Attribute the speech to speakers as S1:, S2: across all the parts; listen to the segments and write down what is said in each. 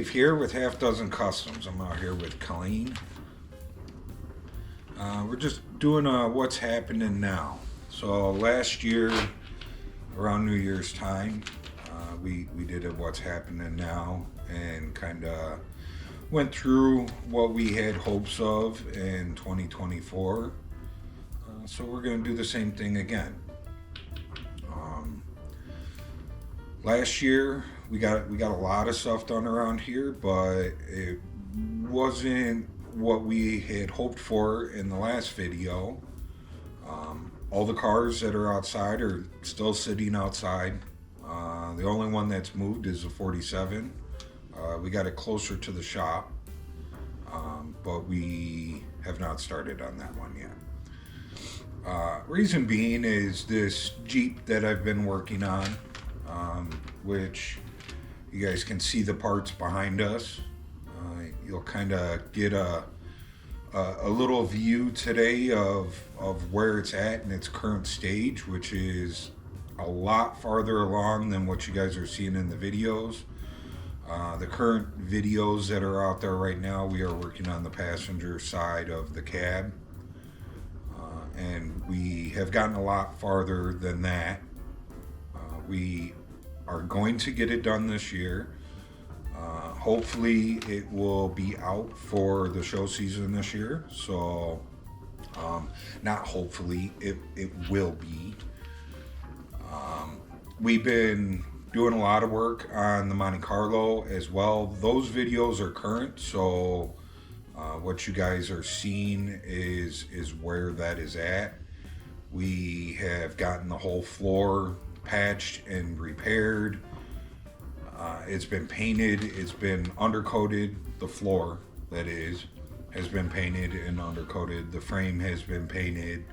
S1: Dave here with Half Dozen Customs. I'm out here with Colleen. We're just doing what's happening now. So last year, around New Year's time, we did a what's happening now and kind of went through what we had hopes of in 2024. So we're going to do the same thing again. Last year we got a lot of stuff done around here, but it wasn't what we had hoped for in the last video. All the cars that are outside are still sitting outside. The only one that's moved is the 47. We got it closer to the shop, but we have not started on that one yet. Reason being is this Jeep that I've been working on, which you guys can see the parts behind us. You'll kind of get a little view today of where it's at in its current stage, which is a lot farther along than what you guys are seeing in the videos. The current videos that are out there right now, we are working on the passenger side of the cab, and we have gotten a lot farther than that. We are going to get it done this year. Hopefully it will be out for the show season this year. So not hopefully, it will be. We've been doing a lot of work on the Monte Carlo as well. Those videos are current, so what you guys are seeing is where that is at. We have gotten the whole floor patched and repaired. It's been painted, it's been undercoated. The floor, that is, has been painted and undercoated. The frame has been painted.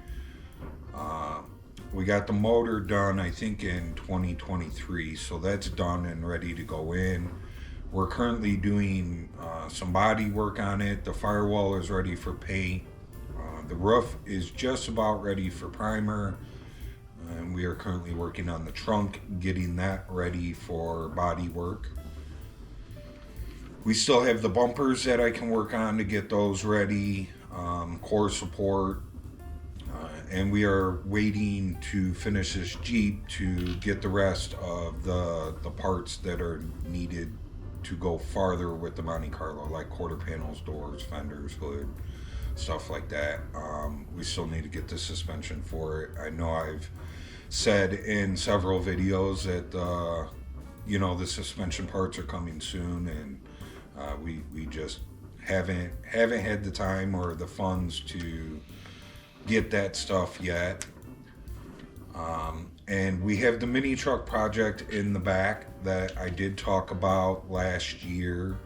S1: We got the motor done, I think, in 2023, so that's done and ready to go in. We're currently doing some body work on it. The firewall is ready for paint. The roof is just about ready for primer. And we are currently working on the trunk, getting that ready for body work. We still have the bumpers that I can work on to get those ready, core support, and we are waiting to finish this Jeep to get the rest of the parts that are needed to go farther with the Monte Carlo, like quarter panels, doors, fenders, hood, stuff like that. We still need to get the suspension for it. I know I've said in several videos that the suspension parts are coming soon, and we just haven't had the time or the funds to get that stuff yet. And we have the mini truck project in the back that I did talk about last year,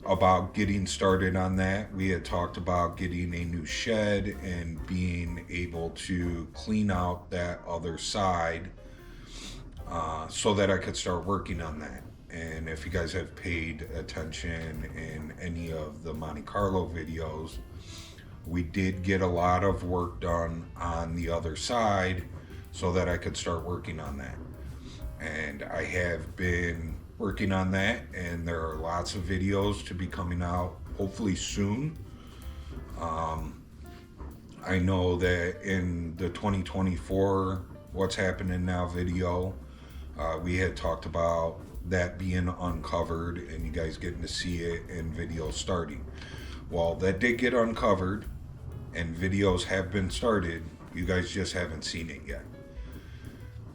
S1: about getting started on that. We had talked about getting a new shed and being able to clean out that other side, so that I could start working on that. And if you guys have paid attention in any of the Monte Carlo videos, we did get a lot of work done on the other side so that I could start working on that. And I have been working on that, and there are lots of videos to be coming out hopefully soon. I know that in the 2024 What's Happening Now video, we had talked about that being uncovered and you guys getting to see it in video starting. Well, that did get uncovered and videos have been started. You guys just haven't seen it yet.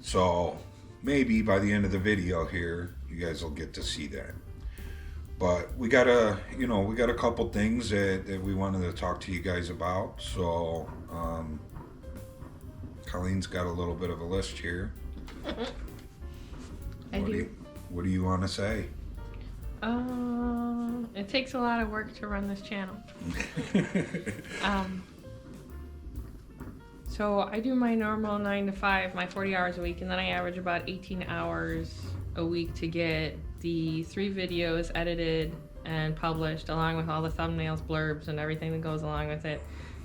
S1: So maybe by the end of the video here, you guys will get to see that. But we got a couple things that we wanted to talk to you guys about. So Colleen's got a little bit of a list here. What do you want to say?
S2: It takes a lot of work to run this channel. So I do my normal 9 to 5, my 40 hours a week, and then I average about 18 hours a week to get the 3 videos edited and published, along with all the thumbnails, blurbs, and everything that goes along with it.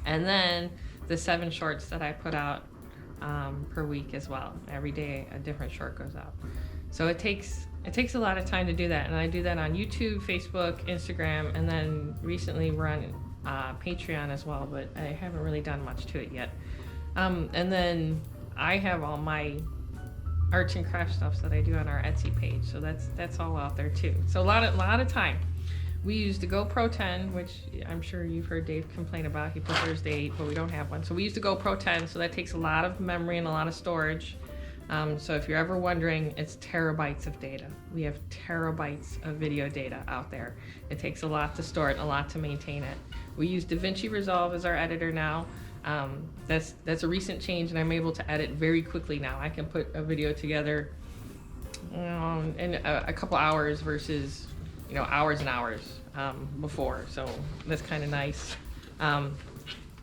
S2: And then the 7 shorts that I put out per week as well. Every day a different short goes out. So it takes It takes a lot of time to do that, and I do that on YouTube, Facebook, Instagram, and then recently we're on Patreon as well, but I haven't really done much to it yet. And then I have all my arts and crafts stuff that I do on our Etsy page, so that's all out there too. So a lot of time. We used the GoPro 10, which I'm sure you've heard Dave complain about. He prefers the 8, but we don't have one. So we used the GoPro 10, so that takes a lot of memory and a lot of storage. So if you're ever wondering, it's terabytes of data. We have terabytes of video data out there. It takes a lot to store it and a lot to maintain it. We use DaVinci Resolve as our editor now. That's a recent change, and I'm able to edit very quickly now. I can put a video together in a couple hours versus hours and hours before. So that's kind of nice. And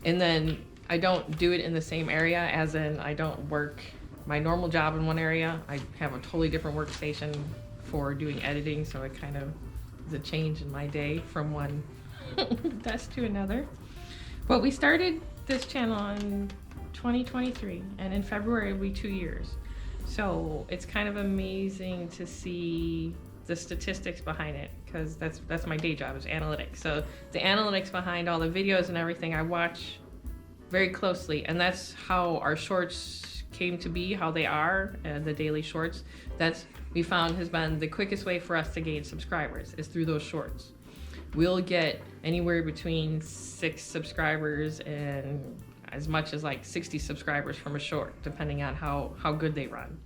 S2: then I don't do it in the same area, as in I don't work my normal job in one area. I have a totally different workstation for doing editing, so it kind of is a change in my day from one desk to another. But we started this channel in 2023, and in February it'll be 2 years. So it's kind of amazing to see the statistics behind it, because that's my day job, is analytics. So the analytics behind all the videos and everything I watch very closely, and that's how our shorts came to be, how they are, the daily shorts. That's, we found, has been the quickest way for us to gain subscribers, is through those shorts. We'll get anywhere between 6 subscribers and as much as like 60 subscribers from a short, depending on how good they run.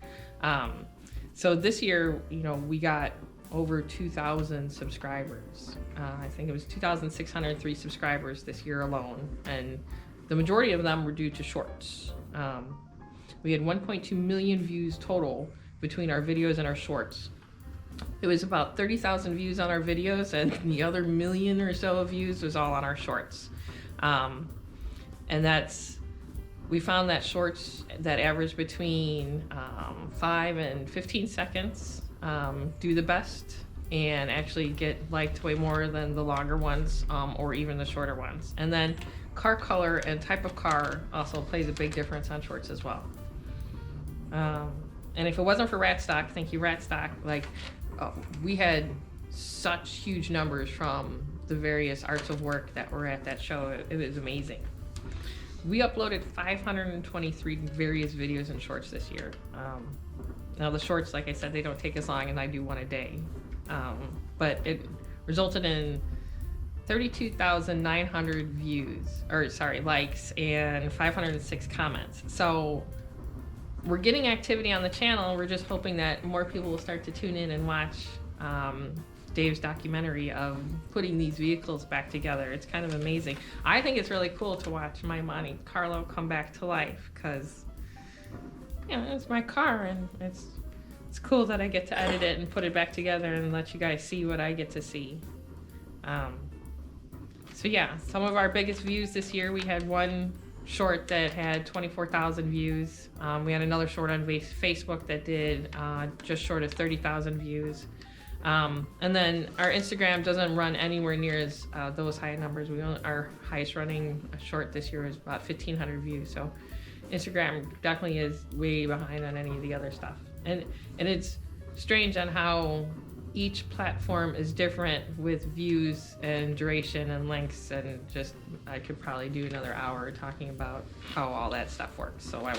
S2: So this year, we got over 2,000 subscribers. I think it was 2,603 subscribers this year alone, and the majority of them were due to shorts. We had 1.2 million views total between our videos and our shorts. It was about 30,000 views on our videos, and the other million or so of views was all on our shorts. And we found that shorts that average between 5 and 15 seconds do the best and actually get liked way more than the longer ones, or even the shorter ones. And then car color and type of car also plays a big difference on shorts as well. And if it wasn't for Ratstock, thank you Ratstock, we had such huge numbers from the various arts of work that were at that show. It was amazing. We uploaded 523 various videos and shorts this year. Now the shorts, like I said, they don't take as long, and I do one a day. But it resulted in 32,900 likes and 506 comments. So we're getting activity on the channel. We're just hoping that more people will start to tune in and watch Dave's documentary of putting these vehicles back together. It's kind of amazing. I think it's really cool to watch my Monte Carlo come back to life, because it's my car, and it's cool that I get to edit it and put it back together and let you guys see what I get to see. So yeah, some of our biggest views this year, we had one short that had 24,000 views. We had another short on Facebook that did just short of 30,000 views. And then our Instagram doesn't run anywhere near as those high numbers. Our highest running short this year was about 1,500 views. So Instagram definitely is way behind on any of the other stuff. And it's strange on how each platform is different with views and duration and lengths, and just I could probably do another hour talking about how all that stuff works, so I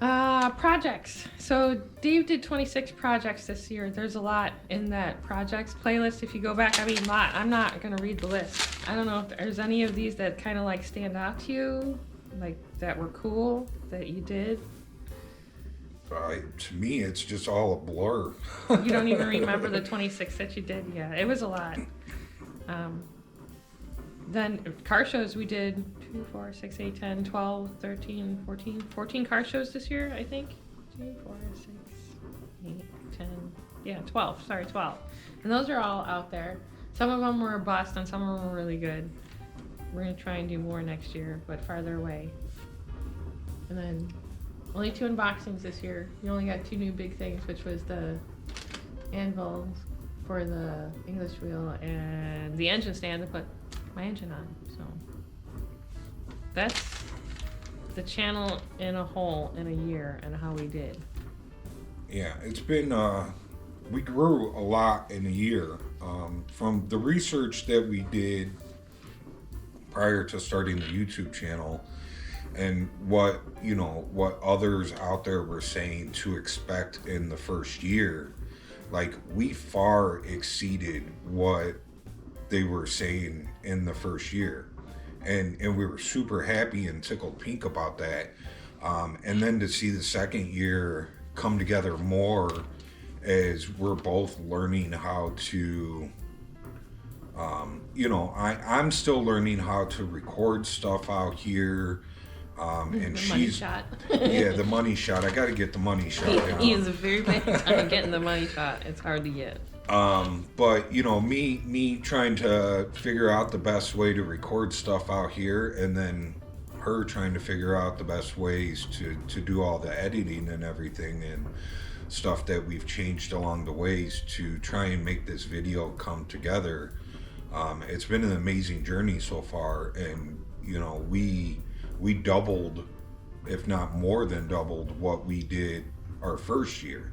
S2: won't. Projects. So Dave did 26 projects this year. There's a lot in that projects playlist. If you go back, I'm not gonna read the list. I don't know if there's any of these that kind of stand out to you, that were cool that you did.
S1: To me, it's just all a blur.
S2: You don't even remember the 26 that you did? Yeah, it was a lot. Then car shows, we did 2, 4, 6, 8, 10, 12, 13, 14 car shows this year, I think. 2, 4, 6, 8, 10, yeah, 12, sorry, 12. And those are all out there. Some of them were a bust and some of them were really good. We're gonna try and do more next year, but farther away. And then only 2 unboxings this year. We only got 2 new big things, which was the anvil for the English wheel and the engine stand to put my engine on. So that's the channel in a whole in a year and how we did.
S1: Yeah, it's been, we grew a lot in a year. From the research that we did prior to starting the YouTube channel and what, what others out there were saying to expect in the first year, like we far exceeded what they were saying in the first year. And we were super happy and tickled pink about that. And then to see the second year come together more as we're both learning how to, I'm still learning how to record stuff out here. And
S2: The
S1: she's,
S2: money shot.
S1: yeah, the money shot. I got to get the money shot down.
S2: He is very bad at getting the money shot. It's hard to get.
S1: But me trying to figure out the best way to record stuff out here, and then her trying to figure out the best ways to do all the editing and everything and stuff that we've changed along the ways to try and make this video come together. It's been an amazing journey so far, and we doubled, if not more than doubled, what we did our first year.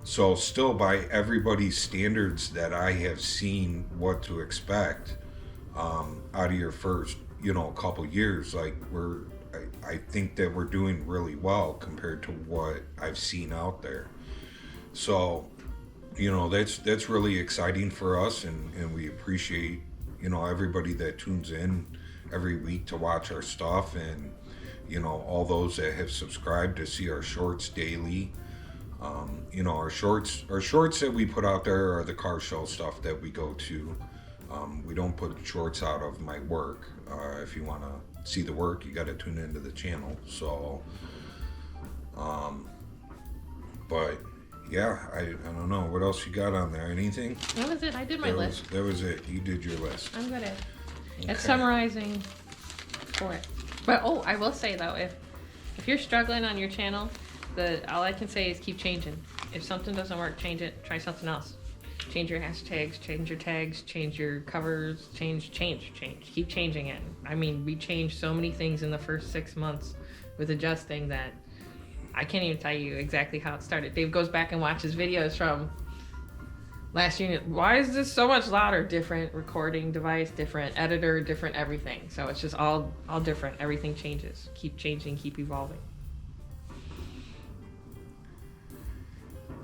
S1: So still, by everybody's standards that I have seen what to expect out of your first couple years, like I think that we're doing really well compared to what I've seen out there. So that's really exciting for us, and we appreciate everybody that tunes in every week to watch our stuff, and all those that have subscribed to see our shorts daily. Our shorts that we put out there are the car show stuff that we go to. We don't put shorts out of my work. If you want to see the work, you got to tune into the channel. So, but yeah, I don't know what else you got on there. Anything?
S2: That was it. I did my list.
S1: That was it. You did your list.
S2: I'm good at
S1: Okay.
S2: summarizing for it. But I will say though, if you're struggling on your channel, all I can say is keep changing. If something doesn't work, change it. Try something else. Change your hashtags, change your tags, change your covers, change. Keep changing it. I mean, we changed so many things in the first 6 months with adjusting that I can't even tell you exactly how it started. Dave goes back and watches videos from last unit. Why is this so much louder? Different recording device, different editor, different everything. So it's just all different. Everything changes. Keep changing, keep evolving.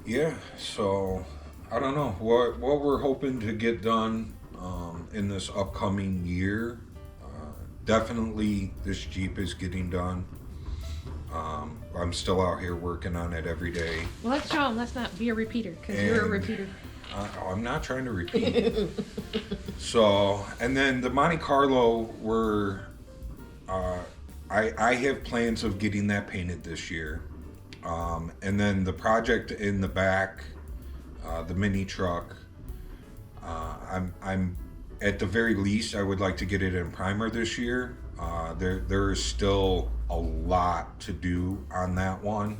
S1: Yeah, so I don't know what we're hoping to get done in this upcoming year. Definitely this Jeep is getting done. I'm still out here working on it every day.
S2: Well, let's show them. Let's not be a repeater, because you're a repeater.
S1: I'm not trying to repeat. So, and then the Monte Carlo, I have plans of getting that painted this year. And then the project in the back, the mini truck, I'm at the very least, I would like to get it in primer this year. There is still a lot to do on that one.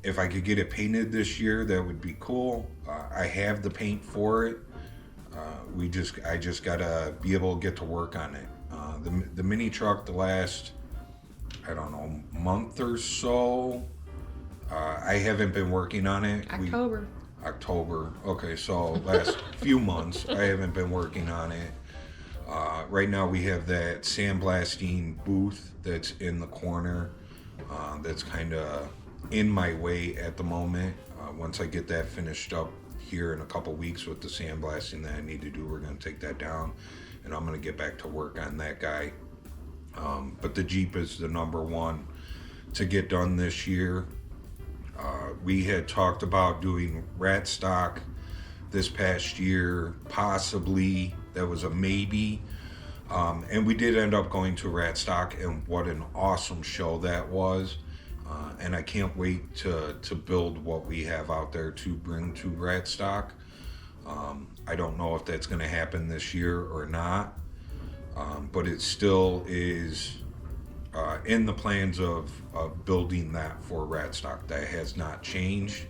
S1: If I could get it painted this year, that would be cool. I have the paint for it. I just gotta be able to get to work on it. The mini truck, the last, I don't know, month or so, I haven't been working on it. October. Okay, so last few months, I haven't been working on it. Right now we have that sandblasting booth that's in the corner. That's kind of in my way at the moment. Once I get that finished up here in a couple weeks with the sandblasting that I need to do, we're going to take that down, and I'm going to get back to work on that guy. But the Jeep is the number one to get done this year. We had talked about doing rat stock this past year, possibly. That was a maybe. And we did end up going to rat stock, and what an awesome show that was. And I can't wait to build what we have out there to bring to rat stock. I don't know if that's going to happen this year or not. But it still is in the plans of building that for rat stock. That has not changed.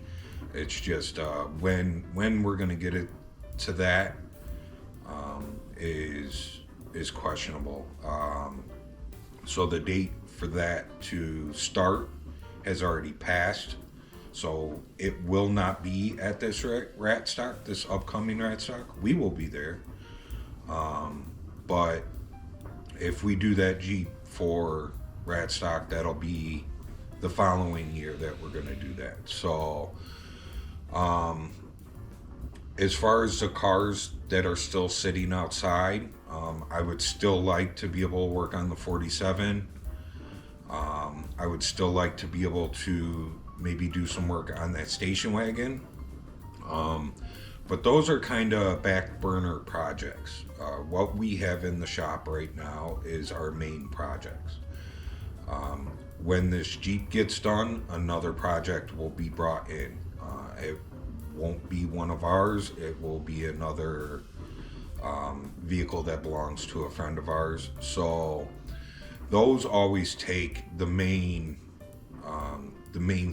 S1: It's just when we're going to get it to that is questionable. So the date for that to start has already passed. So it will not be at this rat stock, this upcoming rat stock. We will be there. But if we do that Jeep for rat stock, that'll be the following year that we're going to do that. So as far as the cars that are still sitting outside, I would still like to be able to work on the 47. I would still like to be able to maybe do some work on that station wagon. But those are kind of back burner projects. What we have in the shop right now is our main projects. When this Jeep gets done, another project will be brought in. It won't be one of ours. It will be another vehicle that belongs to a friend of ours. So those always take the main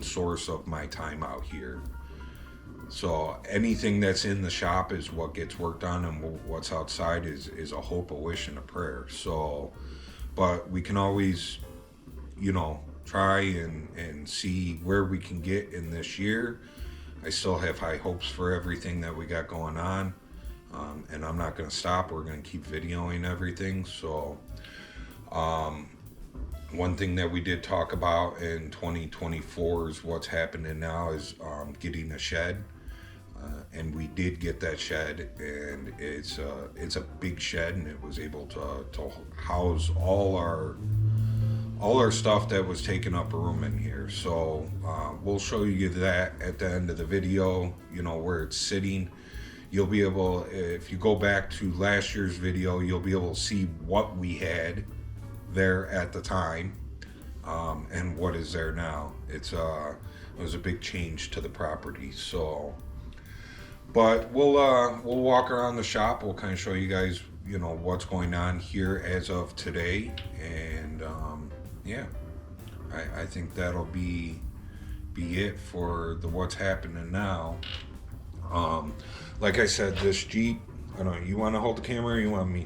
S1: source of my time out here. So anything that's in the shop is what gets worked on, and what's outside is a hope, a wish, and a prayer. So, but we can always, try and see where we can get in this year. I still have high hopes for everything that we got going on, and I'm not going to stop. We're going to keep videoing everything. So one thing that we did talk about in 2024 is what's happening now is getting a shed. And we did get that shed, and it's a big shed, and it was able to house all our stuff that was taking up room in here. So we'll show you that at the end of the video, where it's sitting. You'll be able, if you go back to last year's video, you'll be able to see what we had there at the time, and what is there now. It was a big change to the property. So, but we'll walk around the shop. We'll kind of show you guys, what's going on here as of today, and yeah, I think that'll be it for the what's happening now. Like I said, this Jeep, I don't know, you want to hold the camera or you want me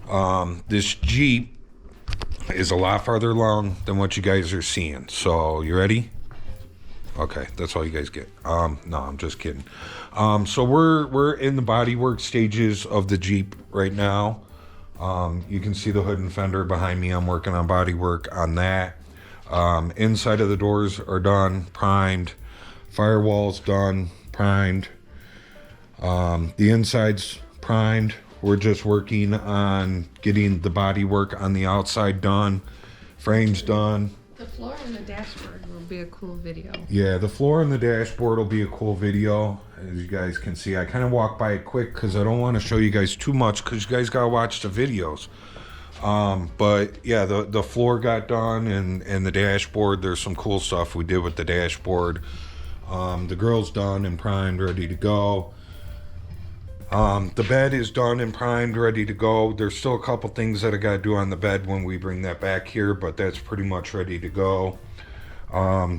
S1: to? This Jeep is a lot farther along than what you guys are seeing. So you ready? Okay, that's all you guys get. No, I'm just kidding. So we're in the bodywork stages of the Jeep right now. You can see the hood and fender behind me. I'm working on bodywork on that. Inside of the doors are done, primed. Firewall's done, primed. The inside's primed. We're just working on getting the bodywork on the outside done. Frame's done.
S2: The floor and the dashboard will be a cool video.
S1: Yeah, the floor and the dashboard will be a cool video. As you guys can see, I kind of walk by it quick because I don't want to show you guys too much because you guys got to watch the videos. But yeah, the floor got done, and the dashboard, there's some cool stuff we did with the dashboard. The grill's done and primed, ready to go. The bed is done and primed, ready to go. There's still a couple things that I got to do on the bed when we bring that back here, but that's pretty much ready to go.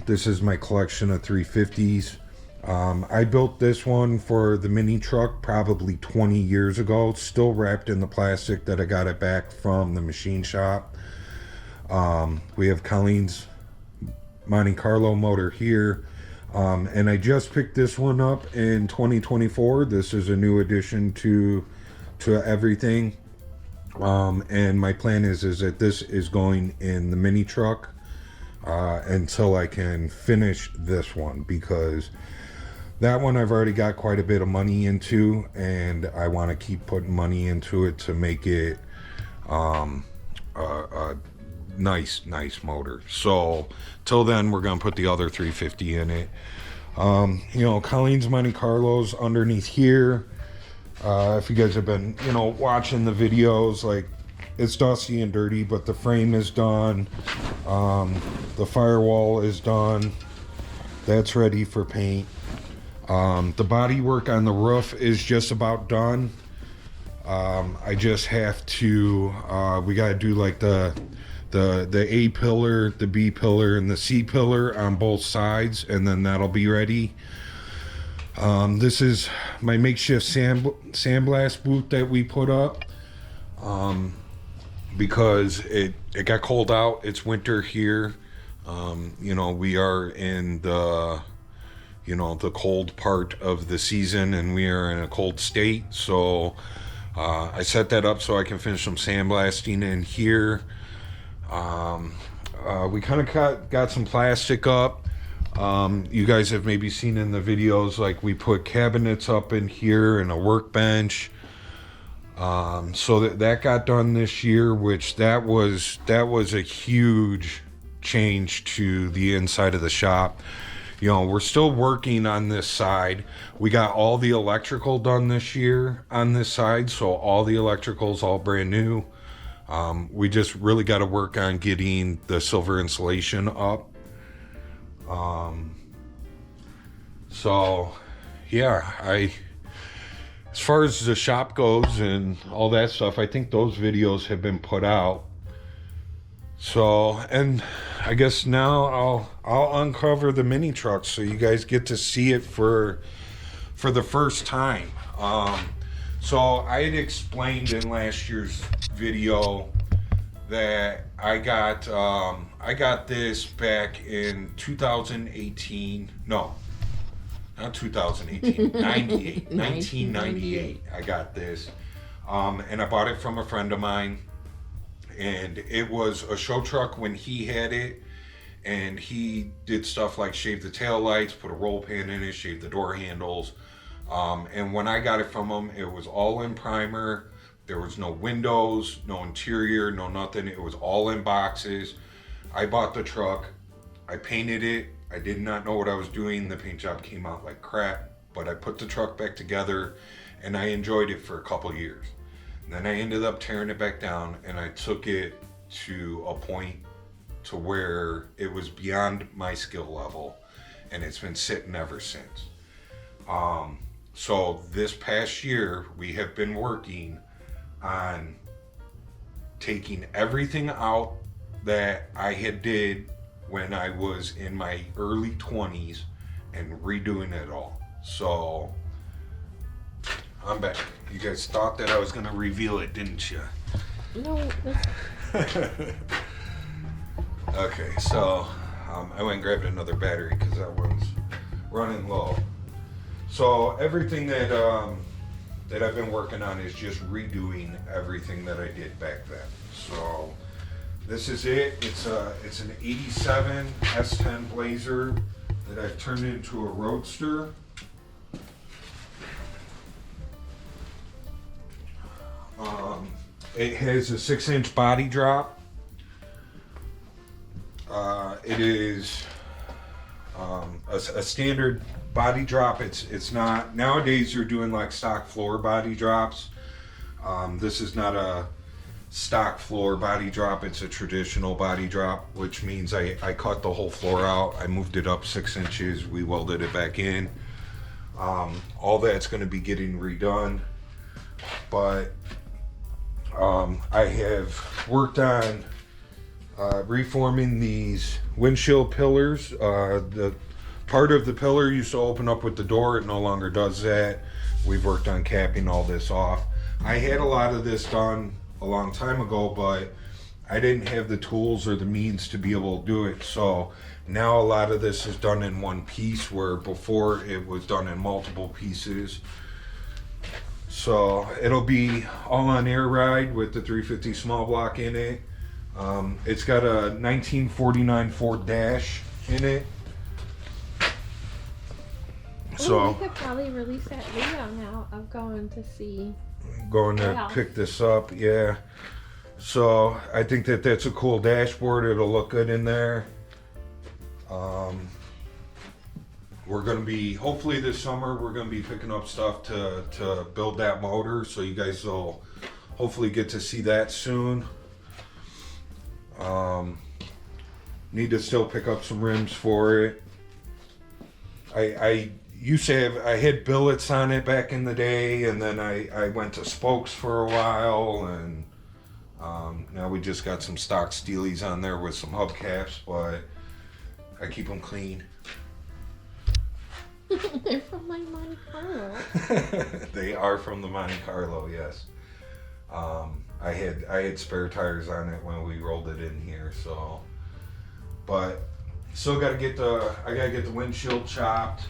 S1: This is my collection of 350s. I built this one for the mini truck probably 20 years ago, still wrapped in the plastic that I got it back from the machine shop. We have Colleen's Monte Carlo motor here. And I just picked this one up in 2024. This is a new addition to everything. And my plan is that this is going in the mini truck until I can finish this one, because that one I've already got quite a bit of money into, and I want to keep putting money into it to make it a nice motor. So till then, we're gonna put the other 350 in it. Colleen's Monte Carlo's underneath here. If you guys have been watching the videos, like, it's dusty and dirty, but the frame is done. The firewall is done. That's ready for paint. The body work on the roof is just about done. I just have to we gotta do like the A pillar, the B pillar, and the C pillar on both sides, and then that'll be ready. This is my makeshift sandblast booth that we put up because it got cold out. It's winter here. You know, we are in the, you know, the cold part of the season, and we are in a cold state. So I set that up so I can finish some sandblasting in here. We kind of got some plastic up. You guys have maybe seen in the videos, like we put cabinets up in here and a workbench. So that got done this year, which that was a huge change to the inside of the shop. You know, we're still working on this side. We got all the electrical done this year on this side, so all the electrical's all brand new. We just really got to work on getting the silver insulation up. So yeah, as far as the shop goes and all that stuff, I think those videos have been put out. So, and I guess now I'll uncover the mini truck so you guys get to see it for the first time. So I had explained in last year's video that I got this back in 2018. No, not 2018. 1998. I got this, and I bought it from a friend of mine. And it was a show truck when he had it, and he did stuff like shave the tail lights, put a roll pan in it, shave the door handles. And when I got it from him, it was all in primer. There was no windows, no interior, no nothing. It was all in boxes. I bought the truck. I painted it. I did not know what I was doing. The paint job came out like crap, but I put the truck back together, and I enjoyed it for a couple years. Then I ended up tearing it back down, and I took it to a point to where it was beyond my skill level, and it's been sitting ever since. So this past year, we have been working on taking everything out that I had did when I was in my early 20s and redoing it all. So I'm back. You guys thought that I was going to reveal it, didn't you?
S2: No.
S1: Okay, so I went and grabbed another battery because that one's running low. So everything that I've been working on is just redoing everything that I did back then. So this is it. It's an 87 S10 Blazer that I've turned into a Roadster. It has a 6-inch body drop. It is a standard body drop. It's not, nowadays you're doing like stock floor body drops. This is not a stock floor body drop. It's a traditional body drop, which means I cut the whole floor out. I moved it up 6 inches. We welded it back in. All that's going to be getting redone, but I have worked on reforming these windshield pillars. The part of the pillar used to open up with the door. It no longer does that. We've worked on capping all this off. I had a lot of this done a long time ago, but I didn't have the tools or the means to be able to do it. So now a lot of this is done in one piece, where before it was done in multiple pieces. So it'll be all on air ride with the 350 small block in it. It's got a 1949 Ford Dash in it.
S2: So we could probably release that video now of going to see.
S1: Going to pick this up, yeah. So I think that that's a cool dashboard. It'll look good in there. We're going to be, hopefully this summer, we're going to be picking up stuff to build that motor. So you guys will hopefully get to see that soon. Need to still pick up some rims for it. I used to have, I had billets on it back in the day, and then I went to spokes for a while, and now we just got some stock steelies on there with some hubcaps, but I keep them clean.
S2: They're from my Monte Carlo.
S1: They are from the Monte Carlo, yes. I had spare tires on it when we rolled it in here, so. But Still got to get I got to get the windshield chopped.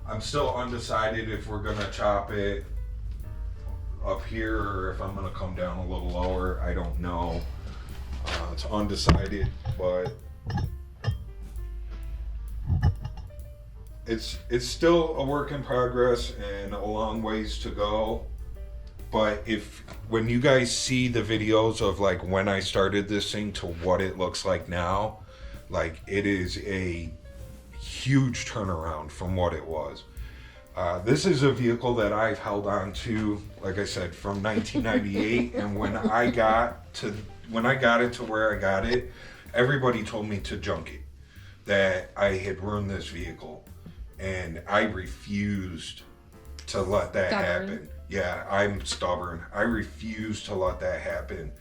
S1: I'm still undecided if we're gonna chop it up here or if I'm gonna come down a little lower. I don't know. It's undecided, but it's still a work in progress and a long ways to go. But when you guys see the videos of like when I started this thing to what it looks like now, like it is a huge turnaround from what it was. This is a vehicle that I've held on to, like I said, from 1998. And when I got it to where I got it, everybody told me to junk it, that I had ruined this vehicle, and I refused to let that happen. Yeah, I'm stubborn. I refuse to let that happen.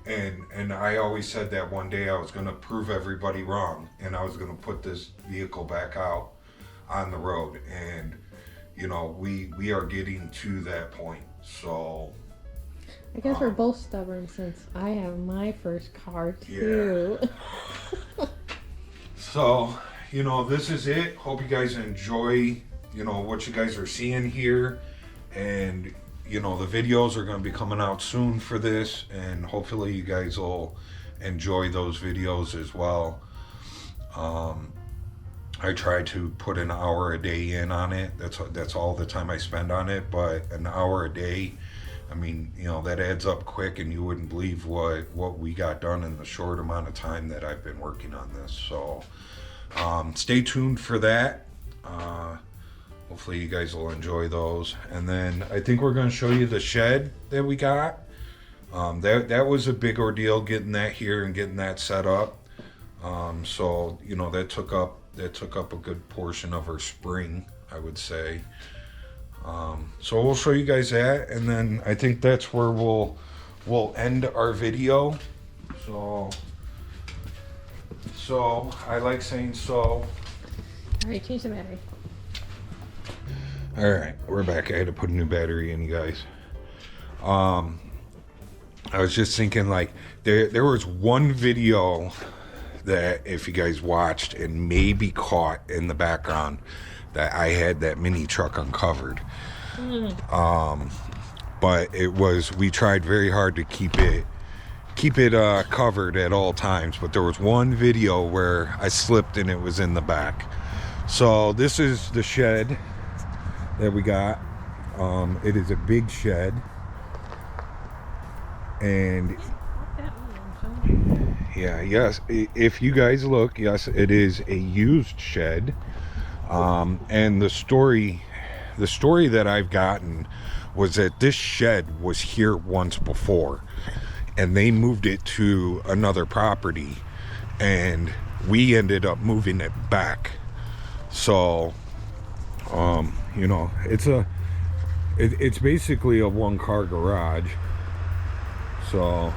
S1: And I always said that one day I was going to prove everybody wrong, and I was going to put this vehicle back out on the road. And you know, we are getting to that point. So
S3: I guess we're both stubborn, since I have my first car too.
S1: Yeah. So, you know, this is it. Hope you guys enjoy, you know, what you guys are seeing here. And, you know, the videos are going to be coming out soon for this. And hopefully you guys will enjoy those videos as well. I try to put an hour a day in on it. That's all the time I spend on it. But an hour a day, I mean, you know, that adds up quick, and you wouldn't believe what we got done in the short amount of time that I've been working on this. So stay tuned for that. Hopefully you guys will enjoy those. And then I think we're going to show you the shed that we got. That was a big ordeal, getting that here and getting that set up. So, you know, that took up a good portion of our spring, I would say. So we'll show you guys that, and then I think that's where we'll end our video. So I like saying so.
S3: Alright, change the battery.
S1: Alright, we're back. I had to put a new battery in, you guys. I was just thinking, like, there was one video that if you guys watched and maybe caught in the background, that I had that mini truck uncovered. But we tried very hard to keep it covered at all times, but there was one video where I slipped and it was in the back. So this is the shed that we got. It is a big shed, and yeah, yes, if you guys look, yes, it is a used shed. And the story that I've gotten was that this shed was here once before, and they moved it to another property, and we ended up moving it back. So, you know, it's basically a one-car garage. So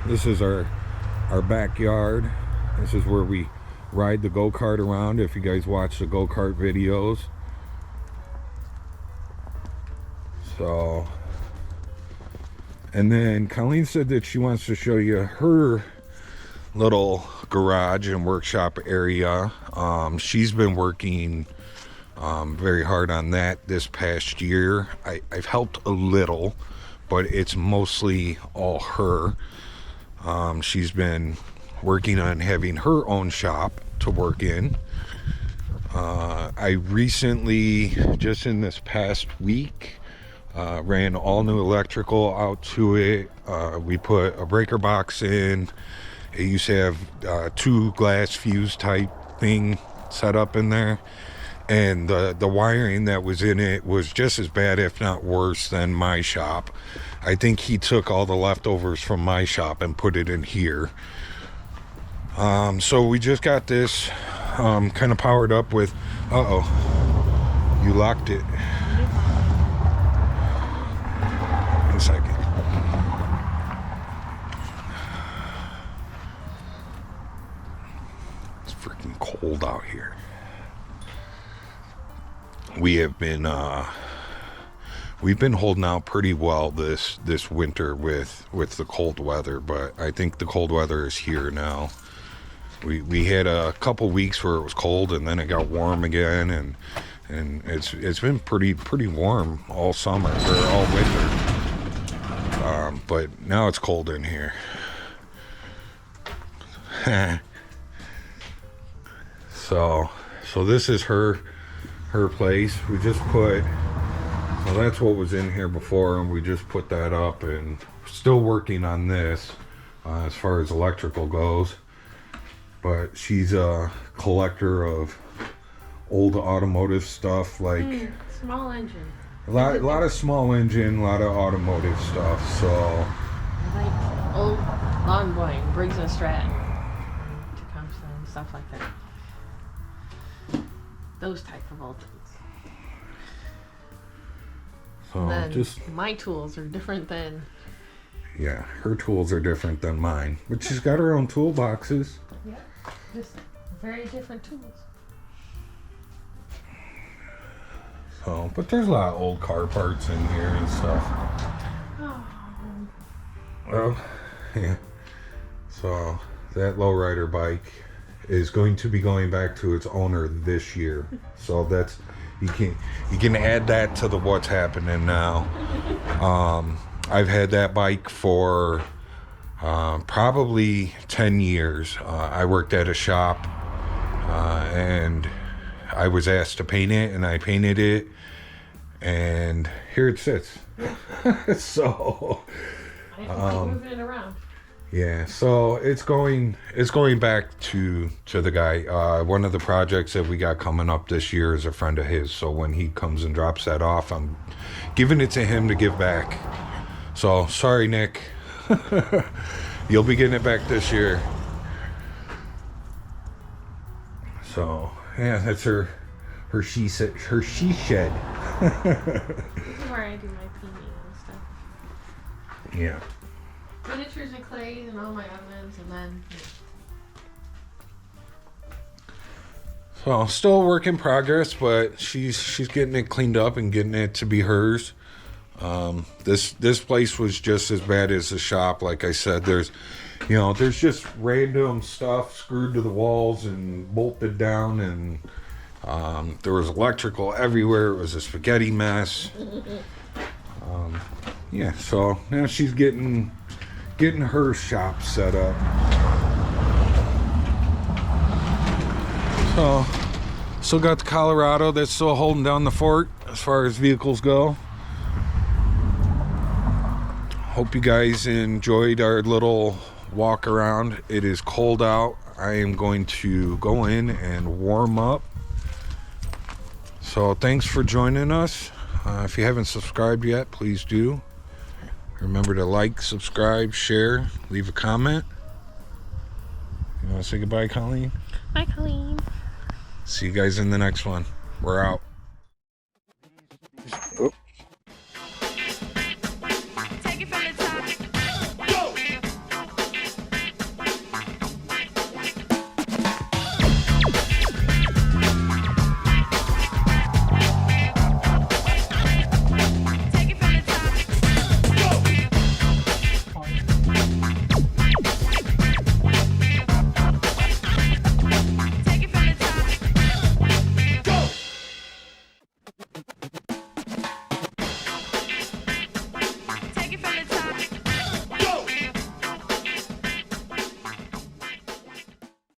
S1: this is our backyard. This is where we ride the go-kart around, if you guys watch the go-kart videos. So, and then Colleen said that she wants to show you her little garage and workshop area. She's been working very hard on that this past year. I've helped a little, but it's mostly all her. She's been working on having her own shop to work in. I recently, just in this past week, ran all new electrical out to it. We put a breaker box in. It used to have 2 glass fuse type thing set up in there, and the wiring that was in it was just as bad, if not worse, than my shop. I think he took all the leftovers from my shop and put it in here. So we just got this kind of powered up with, you locked it. 1 second. It's freaking cold out here. We've been holding out pretty well this winter with the cold weather, but I think the cold weather is here now. We had a couple weeks where it was cold, and then it got warm again, and it's been pretty warm all summer or all winter. But now it's cold in here. So this is her place. We just put, well, that's what was in here before, and we just put that up, and still working on this as far as electrical goes. But she's a collector of old automotive stuff, like
S2: small engine.
S1: a lot of small engine, a lot of automotive stuff. So
S2: Like old Long Boy, Briggs and Stratton, Tecumseh, and stuff like that. Those type of old things.
S1: so
S2: Then
S1: just
S2: my tools are different than.
S1: yeah, her tools are different than mine, but she's got her own toolboxes.
S2: Yeah, just very different tools.
S1: So, but there's a lot of old car parts in here and stuff.
S2: Oh.
S1: Well, yeah. So that lowrider bike is going to be going back to its owner this year. So that's, you can add that to the what's happening now. I've had that bike for probably 10 years. I worked at a shop, and I was asked to paint it, and I painted it, and here it sits. So
S2: I have to keep moving it around.
S1: yeah, so it's going back to the guy. One of the projects that we got coming up this year is a friend of his. So when he comes and drops that off, I'm giving it to him to give back. So sorry, Nick. You'll be getting it back this year. So yeah, that's her she shed.
S2: This is where I do my painting and stuff.
S1: Yeah.
S2: Miniatures and clays and all my ovens, and then.
S1: So still a work in progress, but she's getting it cleaned up and getting it to be hers. This place was just as bad as the shop. Like I said, there's just random stuff screwed to the walls and bolted down, and there was electrical everywhere. It was a spaghetti mess. Yeah, so now she's getting her shop set up. So still got the Colorado that's still holding down the fort as far as vehicles go. Hope you guys enjoyed our little walk around. It is cold out. I am going to go in and warm up. So thanks for joining us. If you haven't subscribed yet, please do. Remember to like, subscribe, share, leave a comment. You want to say goodbye, Colleen?
S2: Bye, Colleen.
S1: See you guys in the next one. We're out.